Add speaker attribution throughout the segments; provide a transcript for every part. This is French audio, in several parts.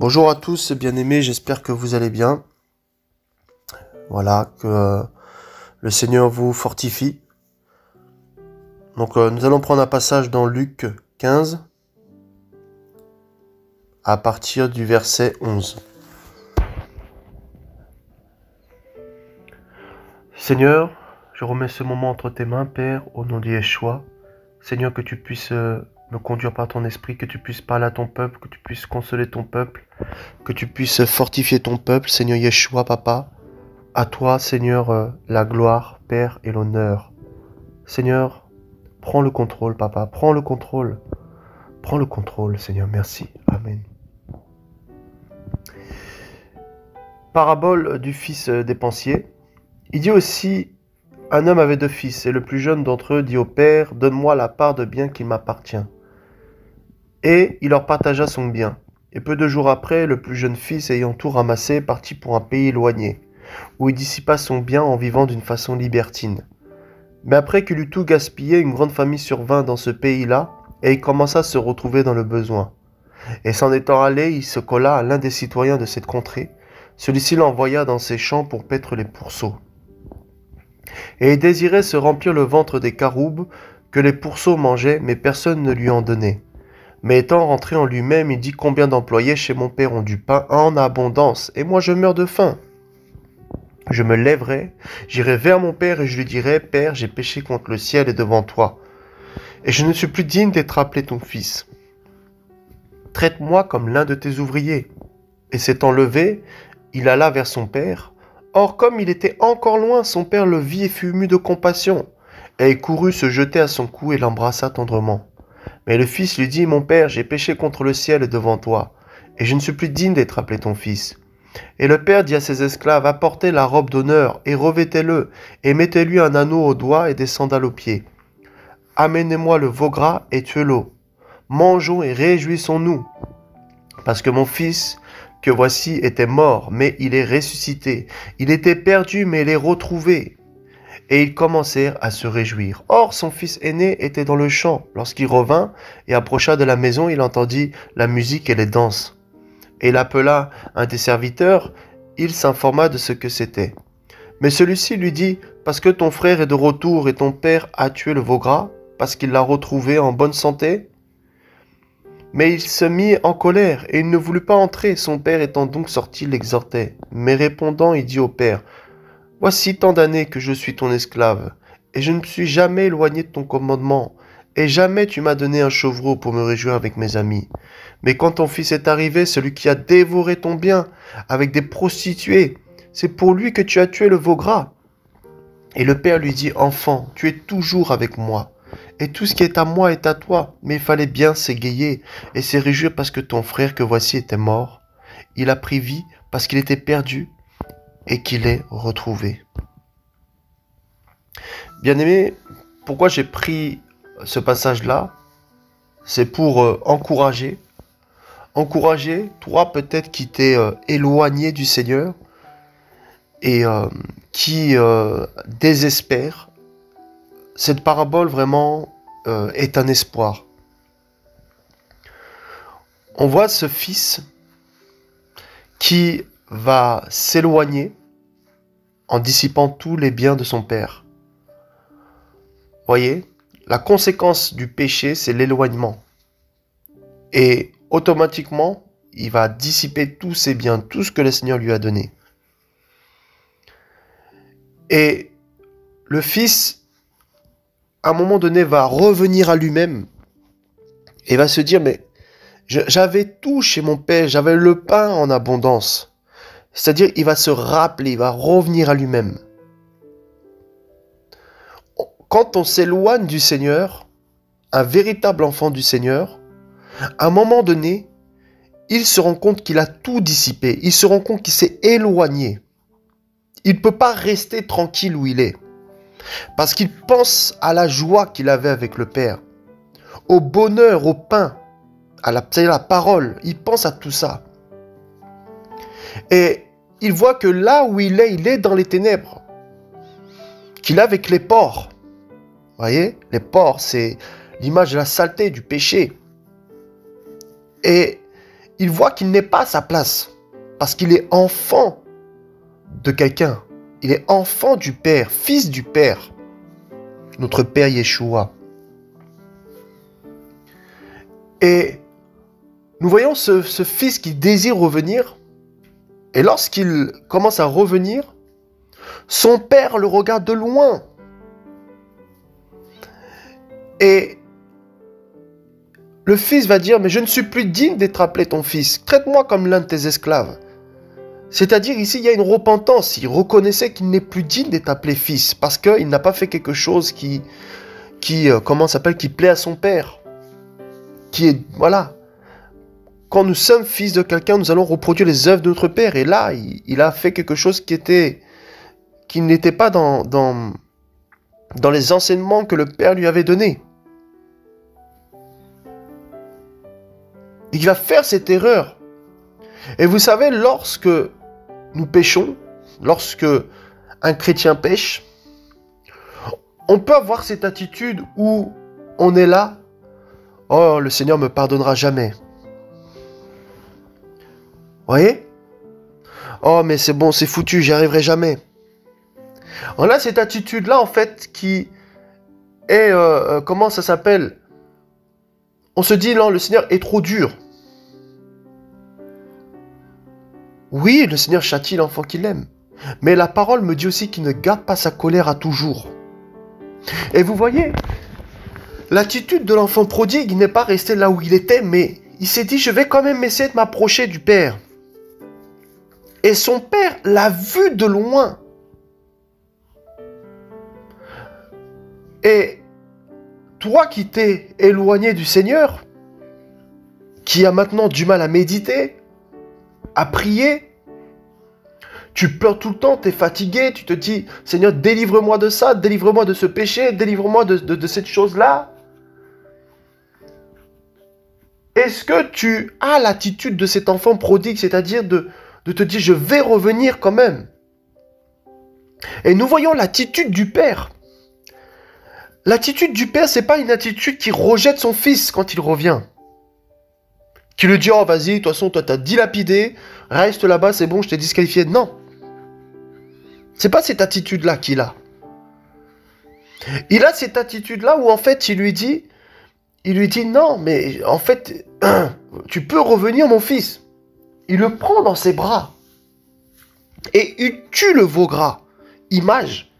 Speaker 1: Bonjour à tous, bien-aimés, j'espère que vous allez bien. Voilà, que le Seigneur vous fortifie. Donc nous allons prendre un passage dans Luc 15 à partir du verset 11. Seigneur, je remets ce moment entre tes mains, Père, au nom de Yeshua. Seigneur, que tu puisses me conduire par ton esprit, que tu puisses parler à ton peuple, que tu puisses consoler ton peuple, que tu puisses fortifier ton peuple, Seigneur Yeshua, Papa. À toi, Seigneur, la gloire, Père, et l'honneur. Seigneur, prends le contrôle, Papa, prends le contrôle. Prends le contrôle, Seigneur, merci. Amen. Parabole du fils dépensier. Il dit aussi, un homme avait deux fils, et le plus jeune d'entre eux dit au père, donne-moi la part de bien qui m'appartient. Et il leur partagea son bien. Et peu de jours après, le plus jeune fils, ayant tout ramassé, partit pour un pays éloigné, où il dissipa son bien en vivant d'une façon libertine. Mais après qu'il eut tout gaspillé, une grande famille survint dans ce pays-là, et il commença à se retrouver dans le besoin. Et s'en étant allé, il se colla à l'un des citoyens de cette contrée. Celui-ci l'envoya dans ses champs pour paître les pourceaux. Et il désirait se remplir le ventre des caroubes que les pourceaux mangeaient, mais personne ne lui en donnait. Mais étant rentré en lui-même, il dit, combien d'employés chez mon père ont du pain en abondance, et moi je meurs de faim. Je me lèverai, j'irai vers mon père et je lui dirai, Père, j'ai péché contre le ciel et devant toi, et je ne suis plus digne d'être appelé ton fils. Traite-moi comme l'un de tes ouvriers. Et s'étant levé, il alla vers son père. Or, comme il était encore loin, son père le vit et fut ému de compassion, et il courut se jeter à son cou et l'embrassa tendrement. Mais le fils lui dit, mon père, j'ai péché contre le ciel et devant toi, et je ne suis plus digne d'être appelé ton fils. Et le père dit à ses esclaves, apportez la robe d'honneur, et revêtez-le, et mettez-lui un anneau au doigt et des sandales aux pieds. Amenez-moi le veau gras et tuez-le. Mangeons et réjouissons-nous, parce que mon fils, que voici, était mort, mais il est ressuscité. Il était perdu, mais il est retrouvé. Et ils commencèrent à se réjouir. Or, son fils aîné était dans le champ. Lorsqu'il revint et approcha de la maison, il entendit la musique et les danses. Et il appela un des serviteurs, il s'informa de ce que c'était. Mais celui-ci lui dit, parce que ton frère est de retour et ton père a tué le veau gras, parce qu'il l'a retrouvé en bonne santé? Mais il se mit en colère et il ne voulut pas entrer. Son père étant donc sorti l'exhortait. Mais répondant, il dit au père, voici tant d'années que je suis ton esclave, et je ne me suis jamais éloigné de ton commandement, et jamais tu m'as donné un chevreau pour me réjouir avec mes amis. Mais quand ton fils est arrivé, celui qui a dévoré ton bien avec des prostituées, c'est pour lui que tu as tué le veau gras. Et le père lui dit, enfant, tu es toujours avec moi, et tout ce qui est à moi est à toi. Mais il fallait bien s'égayer et se réjouir parce que ton frère que voici était mort. Il a pris vie parce qu'il était perdu et qu'il est retrouvé. Bien-aimé, pourquoi j'ai pris ce passage-là? C'est pour encourager, toi peut-être qui t'es éloigné du Seigneur et qui désespère. Cette parabole vraiment est un espoir. On voit ce fils qui va s'éloigner en dissipant tous les biens de son père. Voyez, la conséquence du péché, c'est l'éloignement. Et automatiquement, il va dissiper tous ses biens, tout ce que le Seigneur lui a donné. Et le fils, à un moment donné, va revenir à lui-même et va se dire, mais j'avais tout chez mon père, j'avais le pain en abondance. C'est-à-dire, il va se rappeler, il va revenir à lui-même. Quand on s'éloigne du Seigneur, un véritable enfant du Seigneur, à un moment donné, il se rend compte qu'il a tout dissipé. Il se rend compte qu'il s'est éloigné. Il ne peut pas rester tranquille où il est. Parce qu'il pense à la joie qu'il avait avec le Père, au bonheur, au pain, à la parole. Il pense à tout ça. Et il voit que là où il est dans les ténèbres. Qu'il est avec les porcs. Vous voyez, les porcs, c'est l'image de la saleté, du péché. Et il voit qu'il n'est pas à sa place. Parce qu'il est enfant de quelqu'un. Il est enfant du Père, fils du Père. Notre Père Yeshua. Et nous voyons ce fils qui désire revenir. Et lorsqu'il commence à revenir, son père le regarde de loin. Et le fils va dire, mais je ne suis plus digne d'être appelé ton fils. Traite-moi comme l'un de tes esclaves. C'est-à-dire ici, il y a une repentance. Il reconnaissait qu'il n'est plus digne d'être appelé fils parce qu'il n'a pas fait quelque chose qui plaît à son père. Voilà. Quand nous sommes fils de quelqu'un, nous allons reproduire les œuvres de notre père. Et là, il a fait quelque chose qui n'était pas dans les enseignements que le père lui avait donnés. Il va faire cette erreur. Et vous savez, lorsque nous péchons, lorsque un chrétien pêche, on peut avoir cette attitude où on est là, oh, le Seigneur me pardonnera jamais. Vous voyez? Oh, mais c'est bon, c'est foutu, j'y arriverai jamais. On a cette attitude-là, en fait, qui est, comment ça s'appelle? On se dit, non, le Seigneur est trop dur. Oui, le Seigneur châtie l'enfant qu'il aime. Mais la parole me dit aussi qu'il ne garde pas sa colère à toujours. Et vous voyez, l'attitude de l'enfant prodigue, il n'est pas resté là où il était, mais il s'est dit, je vais quand même essayer de m'approcher du Père. Et son Père l'a vu de loin. Et toi qui t'es éloigné du Seigneur, qui a maintenant du mal à méditer, à prier, tu pleures tout le temps, tu es fatigué, tu te dis, Seigneur, délivre-moi de ça, délivre-moi de ce péché, délivre-moi de cette chose-là. Est-ce que tu as l'attitude de cet enfant prodigue, c'est-à-dire de te dire, je vais revenir quand même? Et nous voyons l'attitude du Père. L'attitude du Père, c'est pas une attitude qui rejette son fils quand il revient. Qui lui dit, oh vas-y, de toute façon, toi t'as dilapidé, reste là-bas, c'est bon, je t'ai disqualifié. Non. C'est pas cette attitude-là qu'il a. Il a cette attitude-là où en fait, il lui dit, non, mais en fait, tu peux revenir mon fils. Il le prend dans ses bras. Et il tue le veau gras, image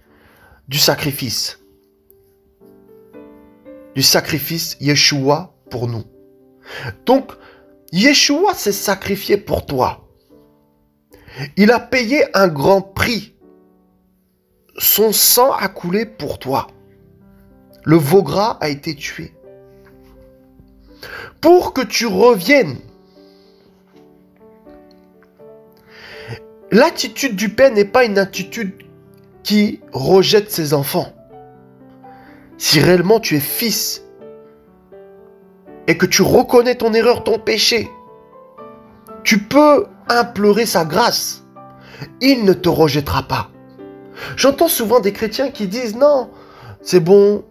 Speaker 1: du sacrifice. Du sacrifice Yeshua pour nous. Donc, Yeshua s'est sacrifié pour toi. Il a payé un grand prix. Son sang a coulé pour toi. Le veau gras a été tué. Pour que tu reviennes. L'attitude du Père n'est pas une attitude qui rejette ses enfants. Si réellement tu es fils et que tu reconnais ton erreur, ton péché, tu peux implorer sa grâce. Il ne te rejettera pas. J'entends souvent des chrétiens qui disent non, c'est bon.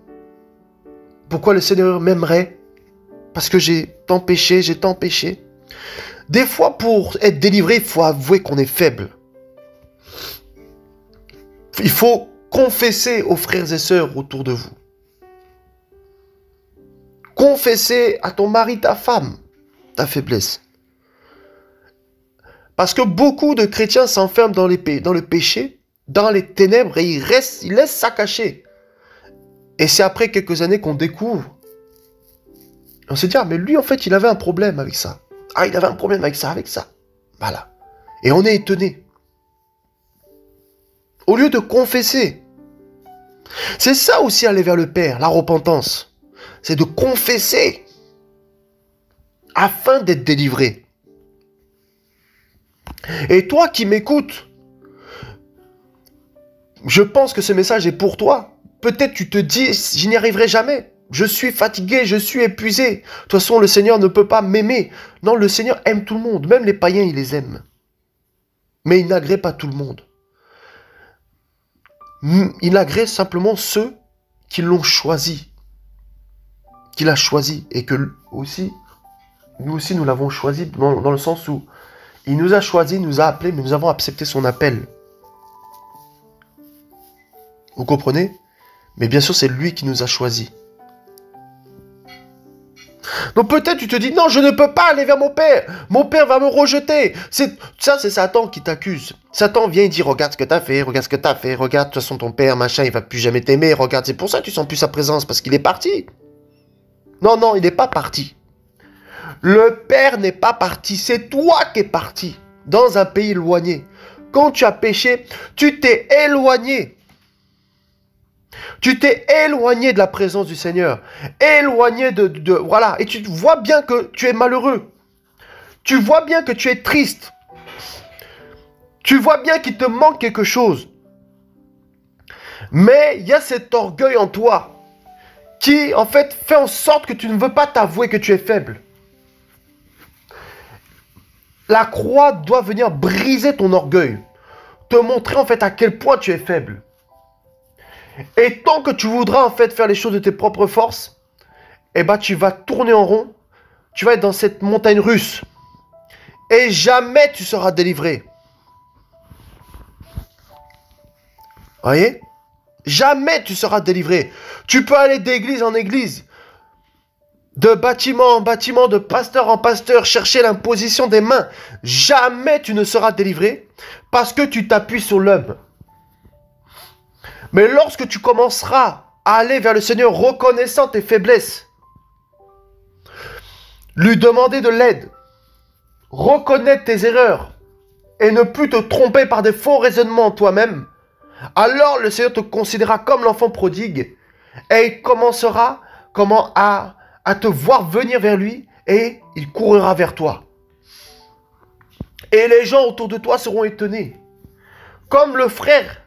Speaker 1: Pourquoi le Seigneur m'aimerait? Parce que j'ai tant péché, j'ai tant péché. Des fois, pour être délivré, il faut avouer qu'on est faible. Il faut confesser aux frères et sœurs autour de vous. Confesser à ton mari, ta femme, ta faiblesse. Parce que beaucoup de chrétiens s'enferment dans le péché, dans les ténèbres, et ils laissent ça cacher. Et c'est après quelques années qu'on découvre. On se dit, ah, mais lui, en fait, il avait un problème avec ça. Ah, il avait un problème avec ça, avec ça. Voilà. Et on est étonné. Au lieu de confesser. C'est ça aussi aller vers le Père, la repentance. C'est de confesser afin d'être délivré. Et toi qui m'écoutes, je pense que ce message est pour toi. Peut-être tu te dis, je n'y arriverai jamais. Je suis fatigué, je suis épuisé. De toute façon, le Seigneur ne peut pas m'aimer. Non, le Seigneur aime tout le monde. Même les païens, il les aime. Mais il n'agrée pas tout le monde. Il agrée simplement ceux qui l'ont choisi. Qu'il a choisi. Et que aussi, nous aussi nous l'avons choisi dans le sens où il nous a choisis, il nous a appelés, mais nous avons accepté son appel. Vous comprenez? Mais bien sûr, c'est lui qui nous a choisis. Donc peut-être tu te dis, non, je ne peux pas aller vers mon père. Mon père va me rejeter. Ça, c'est Satan qui t'accuse. Satan vient et dit, regarde ce que t'as fait, regarde ce que t'as fait, regarde, de toute façon ton père, machin, il va plus jamais t'aimer, regarde, c'est pour ça que tu sens plus sa présence, parce qu'il est parti. Non, non, il n'est pas parti. Le père n'est pas parti, c'est toi qui es parti, dans un pays éloigné. Quand tu as péché, tu t'es éloigné. Tu t'es éloigné de la présence du Seigneur. Éloigné voilà. Et tu vois bien que tu es malheureux. Tu vois bien que tu es triste. Tu vois bien qu'il te manque quelque chose. Mais il y a cet orgueil en toi qui, en fait, fait en sorte que tu ne veux pas t'avouer que tu es faible. La croix doit venir briser ton orgueil. Te montrer, en fait, à quel point tu es faible. Et tant que tu voudras en fait faire les choses de tes propres forces, eh ben tu vas tourner en rond, tu vas être dans cette montagne russe. Et jamais tu seras délivré. Voyez? Jamais tu seras délivré. Tu peux aller d'église en église, de bâtiment en bâtiment, de pasteur en pasteur, chercher l'imposition des mains. Jamais tu ne seras délivré parce que tu t'appuies sur l'homme. Mais lorsque tu commenceras à aller vers le Seigneur reconnaissant tes faiblesses, lui demander de l'aide, reconnaître tes erreurs et ne plus te tromper par des faux raisonnements en toi-même, alors le Seigneur te considérera comme l'enfant prodigue et il commencera à te voir venir vers lui et il courra vers toi. Et les gens autour de toi seront étonnés. Comme le frère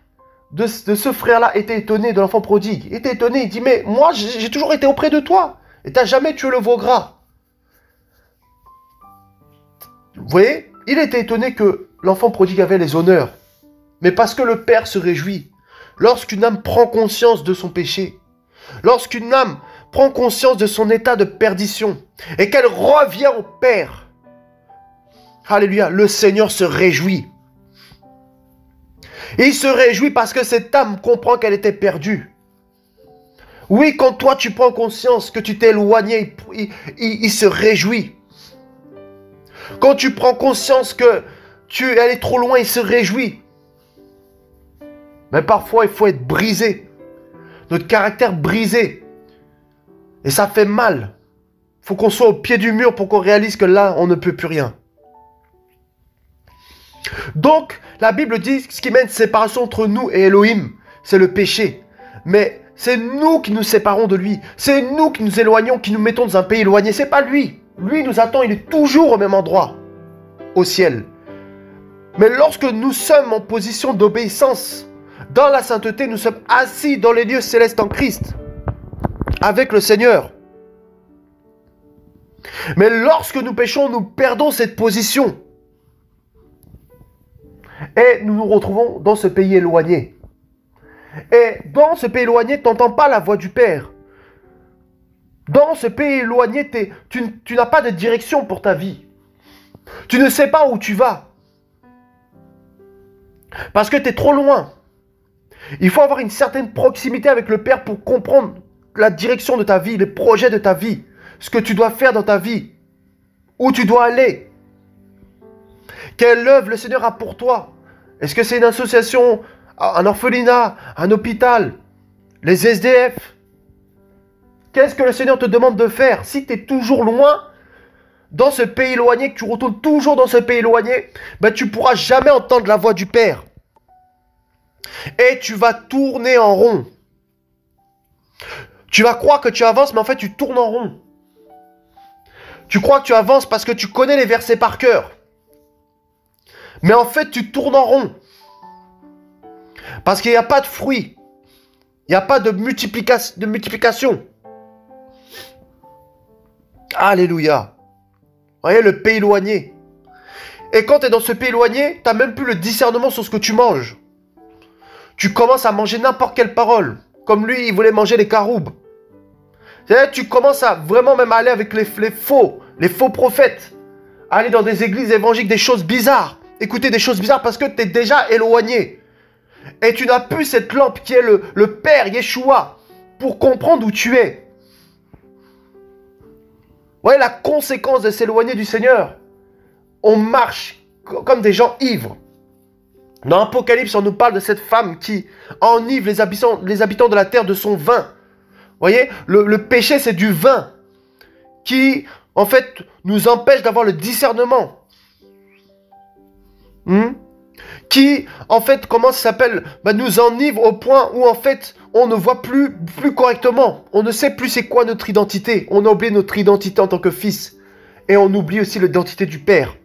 Speaker 1: de ce frère-là était étonné de l'enfant prodigue. Il était étonné, il dit, mais moi j'ai toujours été auprès de toi. Et tu n'as jamais tué le veau gras. Vous voyez, il était étonné que l'enfant prodigue avait les honneurs. Mais parce que le Père se réjouit. Lorsqu'une âme prend conscience de son péché. Lorsqu'une âme prend conscience de son état de perdition. Et qu'elle revient au Père. Alléluia, le Seigneur se réjouit. Il se réjouit parce que cette âme comprend qu'elle était perdue. Oui, quand toi tu prends conscience que tu t'es éloigné, il se réjouit. Quand tu prends conscience que tu es allé trop loin, il se réjouit. Mais parfois, il faut être brisé. Notre caractère brisé. Et ça fait mal. Il faut qu'on soit au pied du mur pour qu'on réalise que là, on ne peut plus rien. Donc, la Bible dit ce qui mène séparation entre nous et Elohim, c'est le péché. Mais c'est nous qui nous séparons de lui. C'est nous qui nous éloignons, qui nous mettons dans un pays éloigné. C'est pas lui. Lui nous attend, il est toujours au même endroit, au ciel. Mais lorsque nous sommes en position d'obéissance, dans la sainteté, nous sommes assis dans les lieux célestes en Christ, avec le Seigneur. Mais lorsque nous péchons, nous perdons cette position. Et nous nous retrouvons dans ce pays éloigné. Et dans ce pays éloigné, tu n'entends pas la voix du Père. Dans ce pays éloigné, tu n'as pas de direction pour ta vie. Tu ne sais pas où tu vas. Parce que tu es trop loin. Il faut avoir une certaine proximité avec le Père pour comprendre la direction de ta vie, les projets de ta vie, ce que tu dois faire dans ta vie, où tu dois aller. Quelle œuvre le Seigneur a pour toi? Est-ce que c'est une association, un orphelinat, un hôpital, les SDF? Qu'est-ce que le Seigneur te demande de faire? Si tu es toujours loin, dans ce pays éloigné, que tu retournes toujours dans ce pays éloigné, ben tu ne pourras jamais entendre la voix du Père. Et tu vas tourner en rond. Tu vas croire que tu avances, mais en fait tu tournes en rond. Tu crois que tu avances parce que tu connais les versets par cœur. Mais en fait, tu tournes en rond. Parce qu'il n'y a pas de fruit. Il n'y a pas de multiplication. Alléluia. Vous voyez, le pays éloigné. Et quand tu es dans ce pays éloigné, tu n'as même plus le discernement sur ce que tu manges. Tu commences à manger n'importe quelle parole. Comme lui, il voulait manger les caroubes. Tu commences à vraiment même aller avec les faux, les faux prophètes, aller dans des églises évangéliques, des choses bizarres, écouter des choses bizarres parce que tu es déjà éloigné. Et tu n'as plus cette lampe qui est le Père, Yeshua, pour comprendre où tu es. Vous voyez la conséquence de s'éloigner du Seigneur. On marche comme des gens ivres. Dans l'Apocalypse, on nous parle de cette femme qui enivre les habitants de la terre de son vin. Vous voyez, le péché, c'est du vin qui, en fait, nous empêche d'avoir le discernement. Qui, en fait, comment ça s'appelle, nous enivre au point où, en fait, on ne voit plus correctement. On ne sait plus c'est quoi notre identité. On a oublié notre identité en tant que fils. Et on oublie aussi l'identité du Père.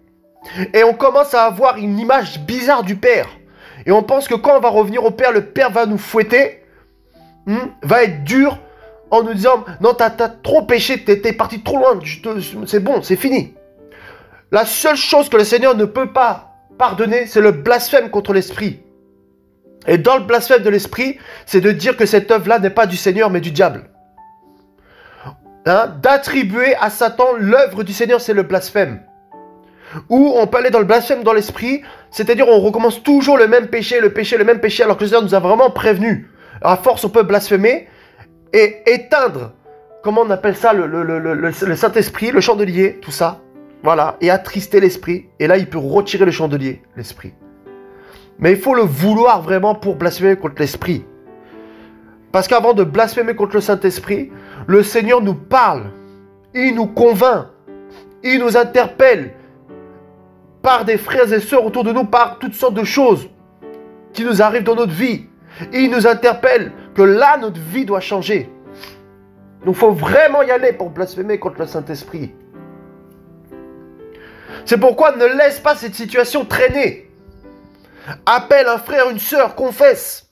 Speaker 1: Et on commence à avoir une image bizarre du Père. Et on pense que quand on va revenir au Père, le Père va nous fouetter, va être dur, en nous disant « Non, t'as trop péché, t'es parti trop loin, c'est bon, c'est fini. » La seule chose que le Seigneur ne peut pas pardonner, c'est le blasphème contre l'Esprit. Et dans le blasphème de l'Esprit, c'est de dire que cette œuvre-là n'est pas du Seigneur, mais du diable. D'attribuer à Satan l'œuvre du Seigneur, c'est le blasphème. Ou on peut aller dans le blasphème dans l'esprit, c'est-à-dire on recommence toujours le même péché, le même péché, alors que le Seigneur nous a vraiment prévenu. À force, on peut blasphémer et éteindre, comment on appelle ça, le Saint-Esprit, le chandelier, tout ça. Voilà, et attrister l'esprit. Et là, il peut retirer le chandelier, l'esprit. Mais il faut le vouloir vraiment pour blasphémer contre l'esprit. Parce qu'avant de blasphémer contre le Saint-Esprit, le Seigneur nous parle, il nous convainc, il nous interpelle, par des frères et sœurs autour de nous, par toutes sortes de choses qui nous arrivent dans notre vie. Et il nous interpelle que là, notre vie doit changer. Donc, il faut vraiment y aller pour blasphémer contre le Saint-Esprit. C'est pourquoi ne laisse pas cette situation traîner. Appelle un frère, une sœur, confesse.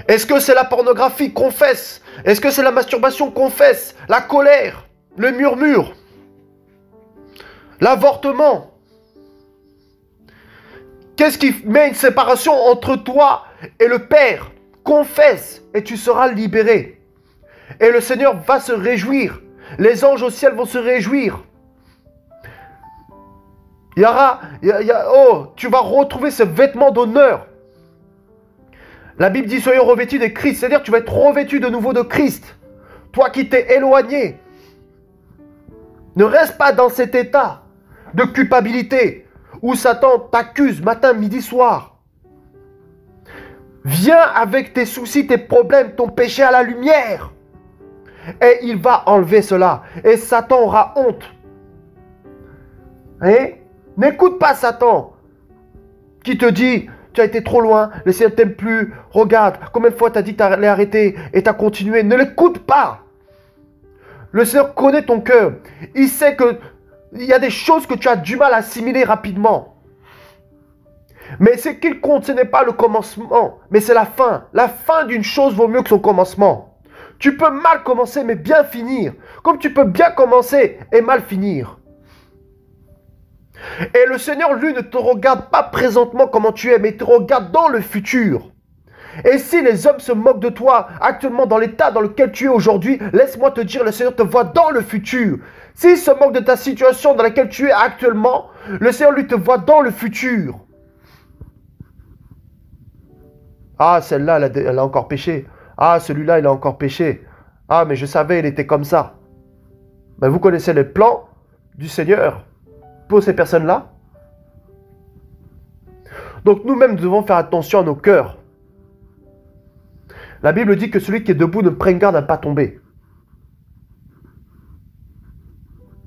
Speaker 1: Est-ce que c'est la pornographie? Confesse. Est-ce que c'est la masturbation? Confesse. La colère, le murmure, l'avortement. Qu'est-ce qui met une séparation entre toi et le Père? Confesse et tu seras libéré. Et le Seigneur va se réjouir. Les anges au ciel vont se réjouir. Tu vas retrouver ce vêtement d'honneur. La Bible dit soyons revêtus de Christ. C'est-à-dire tu vas être revêtu de nouveau de Christ. Toi qui t'es éloigné. Ne reste pas dans cet état de culpabilité où Satan t'accuse matin, midi, soir. Viens avec tes soucis, tes problèmes, ton péché à la lumière. Et il va enlever cela. Et Satan aura honte. N'écoute pas Satan qui te dit tu as été trop loin, le Seigneur ne t'aime plus, regarde, combien de fois tu as dit que tu allais arrêter et tu as continué. Ne l'écoute pas. Le Seigneur connaît ton cœur. Il sait qu'il y a des choses que tu as du mal à assimiler rapidement. Mais ce qu'il compte, ce n'est pas le commencement, mais c'est la fin. La fin d'une chose vaut mieux que son commencement. Tu peux mal commencer, mais bien finir. Comme tu peux bien commencer et mal finir. Et le Seigneur, lui, ne te regarde pas présentement comment tu es, mais il te regarde dans le futur. Et si les hommes se moquent de toi actuellement dans l'état dans lequel tu es aujourd'hui, laisse-moi te dire, le Seigneur te voit dans le futur. S'il se moque de ta situation dans laquelle tu es actuellement, le Seigneur, lui, te voit dans le futur. Ah, celle-là, elle a encore péché. Ah, celui-là, il a encore péché. Ah, mais je savais, il était comme ça. Mais vous connaissez les plans du Seigneur pour ces personnes-là. Donc nous-mêmes, nous devons faire attention à nos cœurs. La Bible dit que celui qui est debout ne prenne garde à ne pas tomber.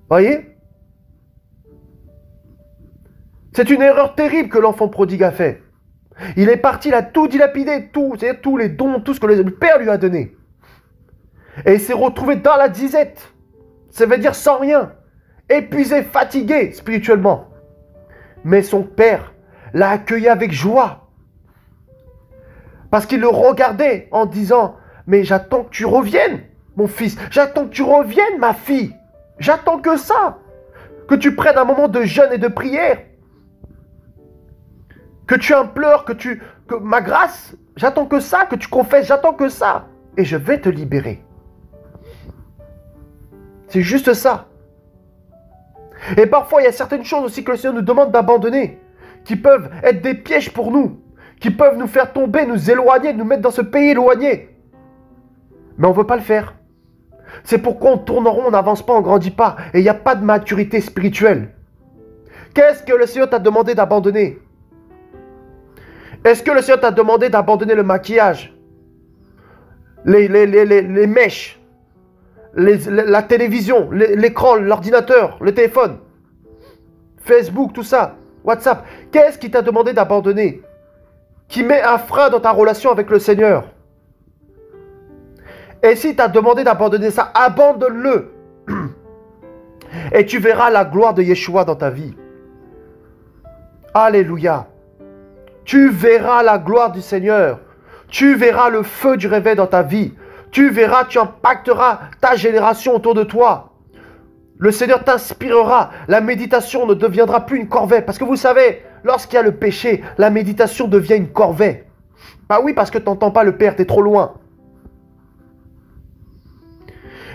Speaker 1: Voyez? C'est une erreur terrible que l'enfant prodigue a fait. Il est parti, il a tout dilapidé, c'est-à-dire tous les dons, tout ce que le Père lui a donné. Et il s'est retrouvé dans la disette. Ça veut dire sans rien. Épuisé, fatigué spirituellement. Mais son Père l'a accueilli avec joie. Parce qu'il le regardait en disant « Mais j'attends que tu reviennes, mon fils. J'attends que tu reviennes, ma fille. J'attends que ça. Que tu prennes un moment de jeûne et de prière. Que tu implores, que ma grâce. J'attends que ça, que tu confesses. J'attends que ça. Et je vais te libérer. » C'est juste ça. Et parfois, il y a certaines choses aussi que le Seigneur nous demande d'abandonner, qui peuvent être des pièges pour nous, qui peuvent nous faire tomber, nous éloigner, nous mettre dans ce pays éloigné. Mais on ne veut pas le faire. C'est pourquoi on tourne en rond, on n'avance pas, on ne grandit pas. Et il n'y a pas de maturité spirituelle. Qu'est-ce que le Seigneur t'a demandé d'abandonner? Est-ce que le Seigneur t'a demandé d'abandonner le maquillage, les mèches, la télévision, l'écran, l'ordinateur, le téléphone, Facebook, tout ça, WhatsApp? Qu'est-ce qui t'a demandé d'abandonner, qui met un frein dans ta relation avec le Seigneur? Et si tu as demandé d'abandonner ça, abandonne-le. Et tu verras la gloire de Yeshua dans ta vie. Alléluia. Tu verras la gloire du Seigneur. Tu verras le feu du réveil dans ta vie. Tu verras, tu impacteras ta génération autour de toi. Le Seigneur t'inspirera. La méditation ne deviendra plus une corvée. Parce que vous savez, lorsqu'il y a le péché, la méditation devient une corvée. Bah oui, parce que tu n'entends pas le Père, tu es trop loin.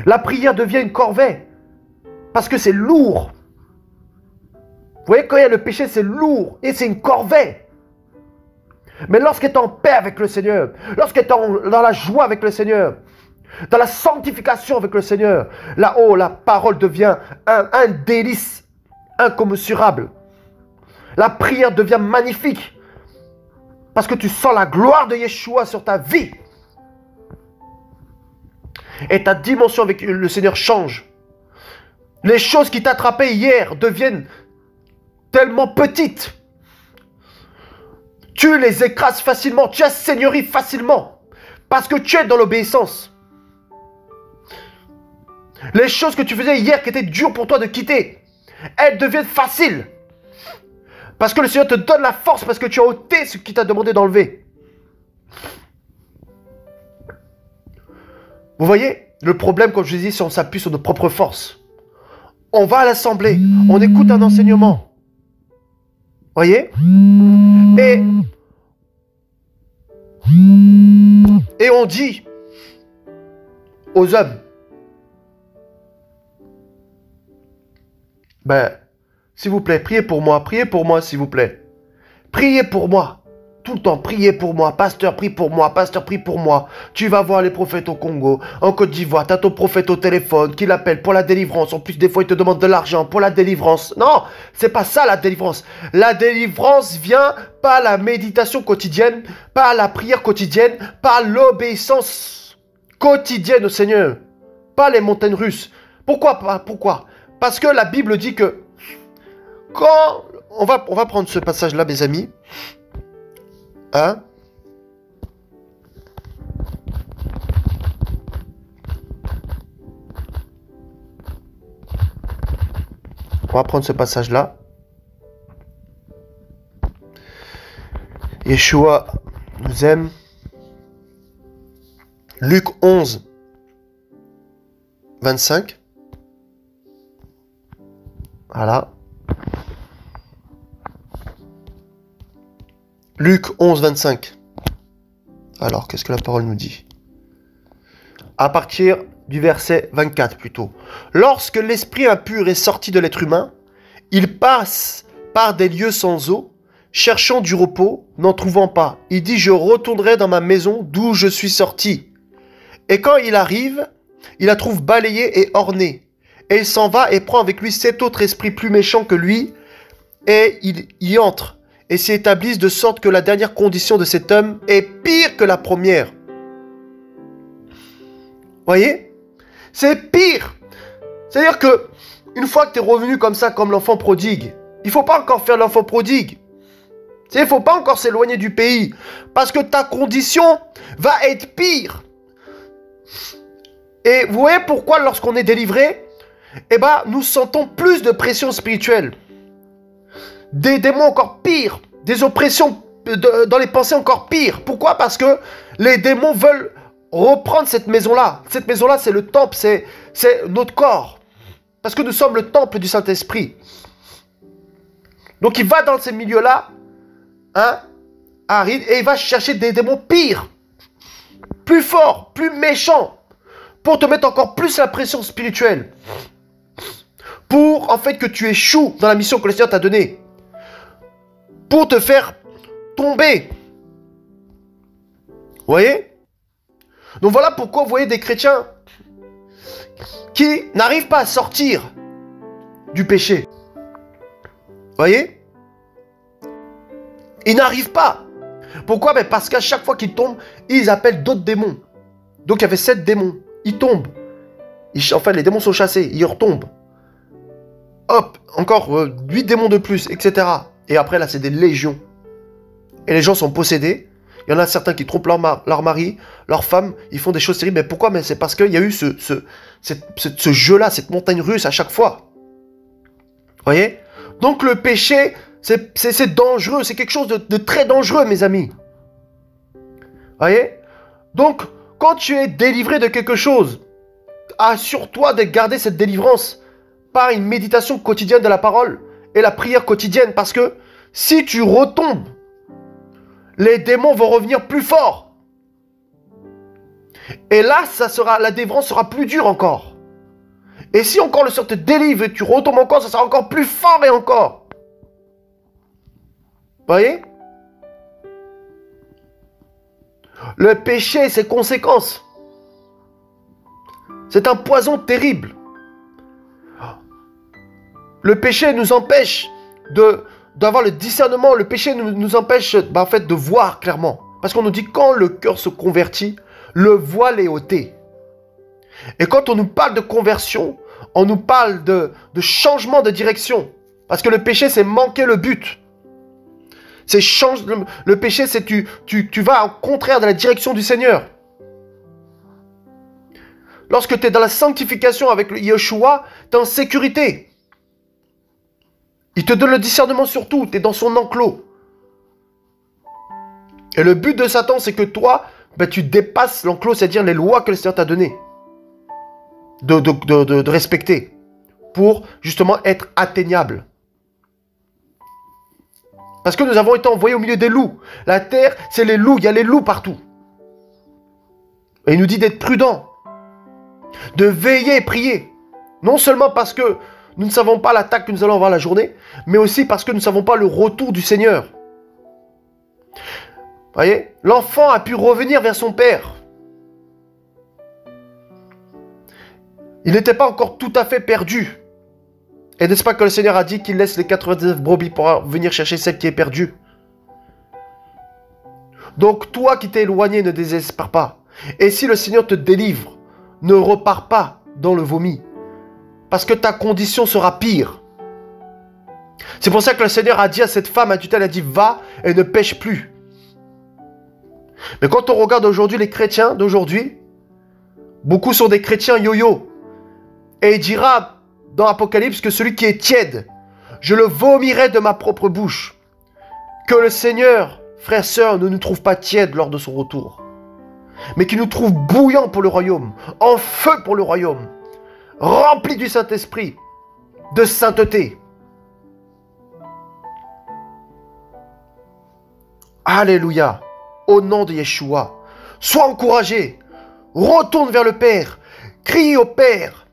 Speaker 1: La prière devient une corvée. Parce que c'est lourd. Vous voyez, quand il y a le péché, c'est lourd. Et c'est une corvée. Mais lorsqu'il est en paix avec le Seigneur, lorsqu'il est dans la joie avec le Seigneur, dans la sanctification avec le Seigneur, là-haut, la parole devient un délice incommensurable. La prière devient magnifique. Parce que tu sens la gloire de Yeshua sur ta vie. Et ta dimension avec le Seigneur change. Les choses qui t'attrapaient hier deviennent tellement petites. Tu les écrases facilement. Tu as seigneurie facilement. Parce que tu es dans l'obéissance. Les choses que tu faisais hier qui étaient dures pour toi de quitter, elles deviennent faciles. Parce que le Seigneur te donne la force parce que tu as ôté ce qu'il t'a demandé d'enlever. Vous voyez, le problème, comme je dis, c'est qu'on s'appuie sur nos propres forces. On va à l'assemblée, on écoute un enseignement. Voyez? Et on dit aux hommes, ben, s'il vous plaît, priez pour moi, s'il vous plaît. Priez pour moi. Tout le temps, priez pour moi. Pasteur, prie pour moi. Pasteur, prie pour moi. Tu vas voir les prophètes au Congo, en Côte d'Ivoire. Tu as ton prophète au téléphone qui l'appelle pour la délivrance. En plus, des fois, il te demande de l'argent pour la délivrance. Non, c'est pas ça la délivrance. La délivrance vient par la méditation quotidienne, par la prière quotidienne, par l'obéissance quotidienne au Seigneur. Pas les montagnes russes. Pourquoi? Parce que la Bible dit que quand... On va prendre ce passage-là, mes amis. Hein? On va prendre ce passage-là. Yeshua nous aime. Luc 11, 25. Voilà. Luc 11, 25. Alors, qu'est-ce que la parole nous dit? À partir du verset 24 plutôt. Lorsque l'esprit impur est sorti de l'être humain, il passe par des lieux sans eau, cherchant du repos, n'en trouvant pas. Il dit, je retournerai dans ma maison d'où je suis sorti. Et quand il arrive, il la trouve balayée et ornée. Et il s'en va et prend avec lui 7 autres esprits plus méchants que lui, et il y entre. Et s'y établissent de sorte que la dernière condition de cet homme est pire que la première. Voyez? C'est pire. C'est-à-dire que, une fois que tu es revenu comme ça, comme l'enfant prodigue, il ne faut pas encore faire l'enfant prodigue. Il ne faut pas encore s'éloigner du pays. Parce que ta condition va être pire. Et vous voyez pourquoi lorsqu'on est délivré, eh ben, nous sentons plus de pression spirituelle. Des démons encore pires, des oppressions dans les pensées encore pires. Pourquoi? Parce que les démons veulent reprendre cette maison-là. Cette maison-là, c'est le temple, c'est notre corps. Parce que nous sommes le temple du Saint-Esprit. Donc il va dans ces milieux-là, hein, aride, et il va chercher des démons pires, plus forts, plus méchants, pour te mettre encore plus la pression spirituelle, pour en fait que tu échoues dans la mission que le Seigneur t'a donnée, pour te faire tomber. Vous voyez? Donc voilà pourquoi vous voyez des chrétiens qui n'arrivent pas à sortir du péché. Vous voyez? Ils n'arrivent pas. Pourquoi? Ben parce qu'à chaque fois qu'ils tombent, ils appellent d'autres démons. Donc il y avait 7 démons. Ils tombent. En fait, les démons sont chassés. Ils retombent. Hop, encore 8 démons de plus, etc. Et après, là, c'est des légions. Et les gens sont possédés. Il y en a certains qui trompent leur mari, leur femme. Ils font des choses terribles. Mais pourquoi? Mais c'est parce qu'il y a eu ce jeu-là, cette montagne russe à chaque fois. Vous voyez? Donc le péché, c'est dangereux. C'est quelque chose de très dangereux, mes amis. Vous voyez? Donc, quand tu es délivré de quelque chose, assure-toi de garder cette délivrance par une méditation quotidienne de la parole et la prière quotidienne. Parce que si tu retombes, les démons vont revenir plus forts. Et là, la délivrance sera plus dure encore. Et si encore le Seigneur te délivre et tu retombes encore, ça sera encore plus fort et encore. Vous voyez? Le péché et ses conséquences. C'est un poison terrible. Le péché nous empêche d'avoir le discernement. Le péché nous empêche en fait, de voir clairement. Parce qu'on nous dit quand le cœur se convertit, le voile est ôté. Et quand on nous parle de conversion, on nous parle de changement de direction. Parce que le péché, c'est manquer le but. Le péché, c'est tu vas au contraire de la direction du Seigneur. Lorsque tu es dans la sanctification avec le Yeshua, tu es en sécurité. Il te donne le discernement sur tout. Tu es dans son enclos. Et le but de Satan, c'est que toi, tu dépasses l'enclos, c'est-à-dire les lois que le Seigneur t'a données. De respecter. Pour justement être atteignable. Parce que nous avons été envoyés au milieu des loups. La terre, c'est les loups. Il y a les loups partout. Et il nous dit d'être prudents. De veiller et prier. Non seulement parce que nous ne savons pas l'attaque que nous allons avoir la journée, mais aussi parce que nous ne savons pas le retour du Seigneur. Vous voyez? L'enfant a pu revenir vers son père. Il n'était pas encore tout à fait perdu. Et n'est-ce pas que le Seigneur a dit qu'il laisse les 99 brebis pour venir chercher celle qui est perdue? Donc toi qui t'es éloigné, ne désespère pas. Et si le Seigneur te délivre, ne repars pas dans le vomi. Parce que ta condition sera pire. C'est pour ça que le Seigneur a dit à cette femme adultère, il a dit va et ne pêche plus. Mais quand on regarde aujourd'hui les chrétiens d'aujourd'hui, beaucoup sont des chrétiens yo-yo. Et il dira dans Apocalypse que celui qui est tiède, je le vomirai de ma propre bouche. Que le Seigneur, frères, sœurs, ne nous trouve pas tièdes lors de son retour, mais qu'il nous trouve bouillants pour le royaume, en feu pour le royaume, remplis du Saint-Esprit, de sainteté. Alléluia, au nom de Yeshua, sois encouragé, retourne vers le Père, crie au Père,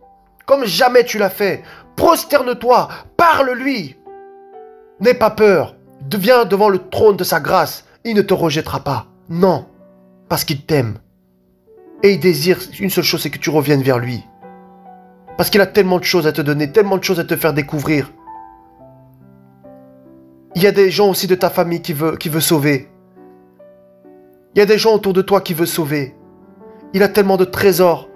Speaker 1: comme jamais tu l'as fait, prosterne-toi, parle-lui, n'aie pas peur, viens devant le trône de sa grâce, il ne te rejettera pas, non, parce qu'il t'aime, et il désire une seule chose, c'est que tu reviennes vers lui, parce qu'il a tellement de choses à te donner, tellement de choses à te faire découvrir. Il y a des gens aussi de ta famille qui veut sauver. Il y a des gens autour de toi qui veut sauver. Il a tellement de trésors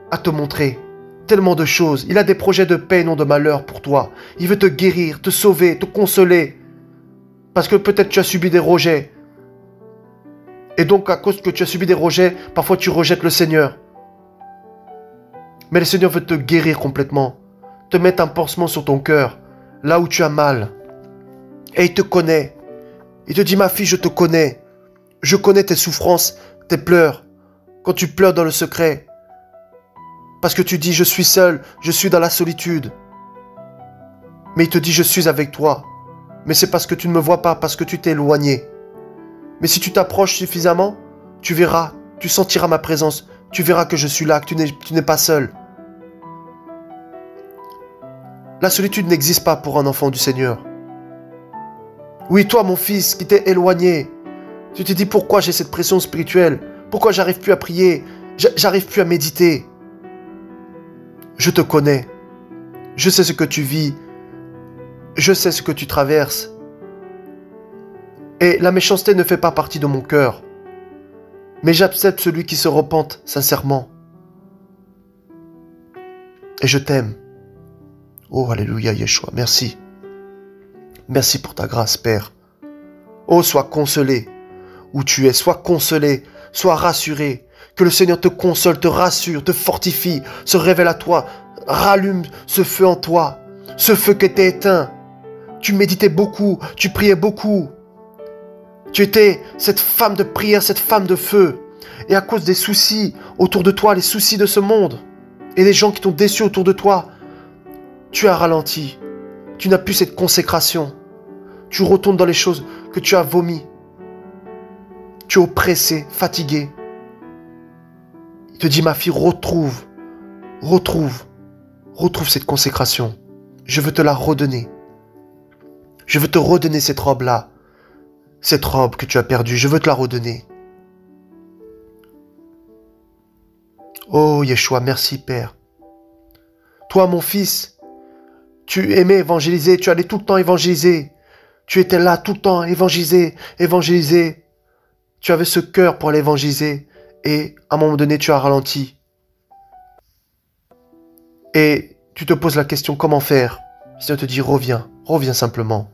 Speaker 1: à te montrer. Tellement de choses. Il a des projets de paix et non de malheur pour toi. Il veut te guérir, te sauver, te consoler. Parce que peut-être tu as subi des rejets. Et donc à cause que tu as subi des rejets, parfois tu rejettes le Seigneur. Mais le Seigneur veut te guérir complètement. Te mettre un pansement sur ton cœur. Là où tu as mal. Et il te connaît. Il te dit, ma fille, je te connais. Je connais tes souffrances, tes pleurs. Quand tu pleures dans le secret. Parce que tu dis, je suis seul, je suis dans la solitude. Mais il te dit, je suis avec toi. Mais c'est parce que tu ne me vois pas, parce que tu t'es éloigné. Mais si tu t'approches suffisamment, tu verras, tu sentiras ma présence, Tu verras que je suis là, que tu n'es pas seul. La solitude n'existe pas pour un enfant du Seigneur. Oui, toi, mon fils, qui t'es éloigné, tu te dis pourquoi j'ai cette pression spirituelle, pourquoi j'arrive plus à prier, j'arrive plus à méditer. Je te connais. Je sais ce que tu vis. Je sais ce que tu traverses. Et la méchanceté ne fait pas partie de mon cœur. Mais j'accepte celui qui se repente sincèrement. Et je t'aime. Oh, alléluia, Yeshua, merci. Merci pour ta grâce, Père. Oh, sois consolé où tu es, sois consolé, sois rassuré. Que le Seigneur te console, te rassure, te fortifie, se révèle à toi, rallume ce feu en toi, ce feu qui était éteint. Tu méditais beaucoup, tu priais beaucoup. Tu étais cette femme de prière, cette femme de feu. Et à cause des soucis autour de toi, les soucis de ce monde, et les gens qui t'ont déçu autour de toi, tu as ralenti. Tu n'as plus cette consécration. Tu retournes dans les choses que tu as vomies. Tu es oppressé, fatigué. Il te dit, ma fille, retrouve cette consécration. Je veux te la redonner. Je veux te redonner cette robe-là. Cette robe que tu as perdue, je veux te la redonner. Oh, Yeshua, merci, Père. Toi, mon fils, tu aimais évangéliser, tu allais tout le temps évangéliser. Tu étais là tout le temps, évangéliser. Tu avais ce cœur pour aller évangéliser. Et à un moment donné, tu as ralenti. Et tu te poses la question, comment faire? Le Seigneur te dit, reviens simplement.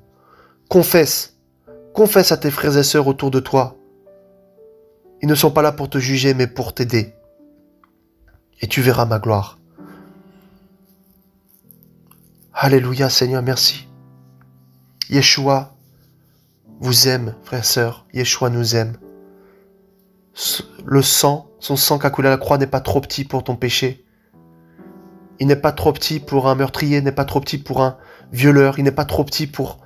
Speaker 1: Confesse à tes frères et sœurs autour de toi. Ils ne sont pas là pour te juger, mais pour t'aider. Et tu verras ma gloire. Alléluia, Seigneur, merci. Yeshua vous aime, frères et sœurs. Yeshua nous aime. Son sang qui a coulé à la croix n'est pas trop petit pour ton péché. Il n'est pas trop petit pour un meurtrier, il n'est pas trop petit pour un violeur, il n'est pas trop petit pour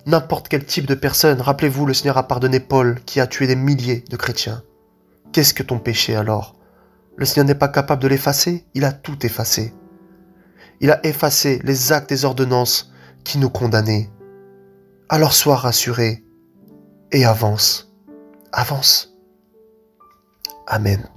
Speaker 1: n'importe quel type de personne. Rappelez-vous, le Seigneur a pardonné Paul qui a tué des milliers de chrétiens. Qu'est-ce que ton péché alors? Le Seigneur n'est pas capable de l'effacer? Il a tout effacé. Il a effacé les actes et ordonnances qui nous condamnaient. Alors sois rassuré et avance. Avance. Amen.